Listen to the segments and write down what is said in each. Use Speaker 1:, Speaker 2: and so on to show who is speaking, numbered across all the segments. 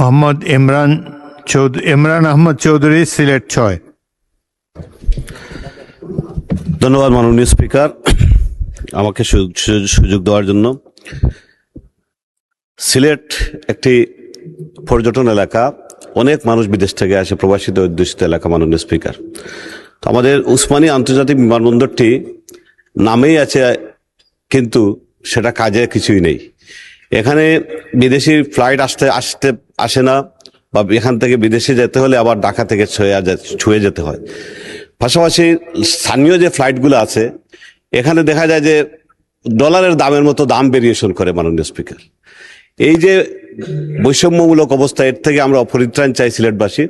Speaker 1: মোহাম্মদ ইমরান আহমদ চৌধুরী, সিলেট ৬।
Speaker 2: ধন্যবাদ মাননীয় স্পিকার, আমাকে সুযোগ দেওয়ার জন্য। সিলেট একটি পর্যটন এলাকা, অনেক মানুষ বিদেশ থেকে আসে, প্রবাসিত অধ্যুষিত এলাকা মাননীয় স্পিকার। তো আমাদের উসমানী আন্তর্জাতিক বিমানবন্দরটি নামেই আছে, কিন্তু সেটা কাজে কিছুই নেই। এখানে বিদেশি ফ্লাইট আসে না, বা এখান থেকে বিদেশে যেতে হলে আবার ঢাকা থেকে ছুঁয়ে যেতে হয়। পাশাপাশি স্থানীয় যে ফ্লাইটগুলো আছে, এখানে দেখা যায় যে ডলারের দামের মতো দাম ভেরিয়েশন করে মাননীয় স্পিকার। এই যে বৈষম্যমূলক অবস্থা, এর থেকে আমরা পরিত্রাণ চাই সিলেটবাসী।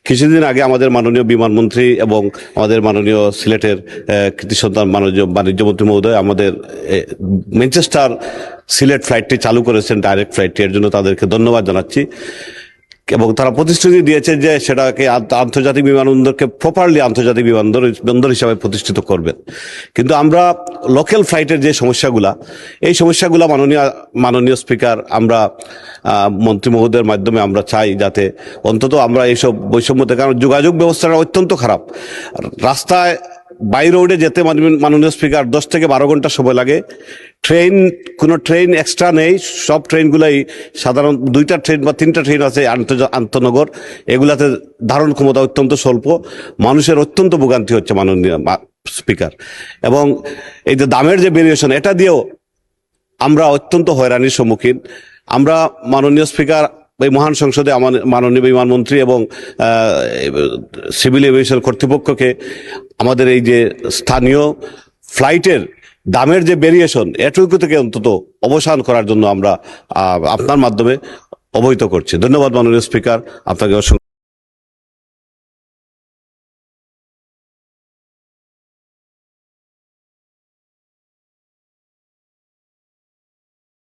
Speaker 2: কিছুদিন আগে আমাদের মাননীয় বিমানমন্ত্রী এবং আমাদের মাননীয় সিলেটের কৃতি সন্তান মাননীয় বাণিজ্যমন্ত্রী মহোদয় আমাদের ম্যানচেস্টার সিলেট ফ্লাইটটি চালু করেছেন, ডাইরেক্ট ফ্লাইটটি। এর জন্য তাদেরকে ধন্যবাদ জানাচ্ছি, এবং তারা প্রতিশ্রুতি দিয়েছে যে সেটাকে আন্তর্জাতিক বিমানবন্দরকে প্রপারলি আন্তর্জাতিক বিমানবন্দর হিসাবে প্রতিষ্ঠিত করবেন। কিন্তু আমরা লোকাল ফ্লাইটের যে সমস্যাগুলা, এই সমস্যাগুলা মাননীয় স্পিকার, আমরা মন্ত্রী মহোদয়ের মাধ্যমে আমরা চাই যাতে অন্তত আমরা এইসব বৈষম্য থেকে, কারণ যোগাযোগ ব্যবস্থাটা অত্যন্ত খারাপ। রাস্তায় বাই রোডে যেতে মাননীয় স্পিকার 10 থেকে 12 ঘন্টা সময় লাগে। কোনো ট্রেন এক্সট্রা নেই, সব ট্রেনগুলাই সাধারণ 2টা ট্রেন বা 3টা ট্রেন আছে আন্তনগর, এগুলাতে ধারণ ক্ষমতা অত্যন্ত স্বল্প। মানুষের অত্যন্ত ভোগান্তি হচ্ছে মাননীয় স্পিকার। এবং এই যে দামের যে ভেরিয়েশন, এটা দিয়েও আমরা অত্যন্ত হয়রানির সম্মুখীন। আমরা মাননীয় স্পিকার এই মহান সংসদে মাননীয় বিমানমন্ত্রী এবং সিভিল এভিয়েশন কর্তৃপক্ষকে আমাদের এই যে স্থানীয় ফ্লাইটের দামের যে ভেরিয়েশন, এটুকু থেকে অন্তত অবসান করার জন্য আমরা আপনার মাধ্যমে অবহিত করছি। ধন্যবাদ মাননীয় স্পিকার, আপনাকে অসংখ্য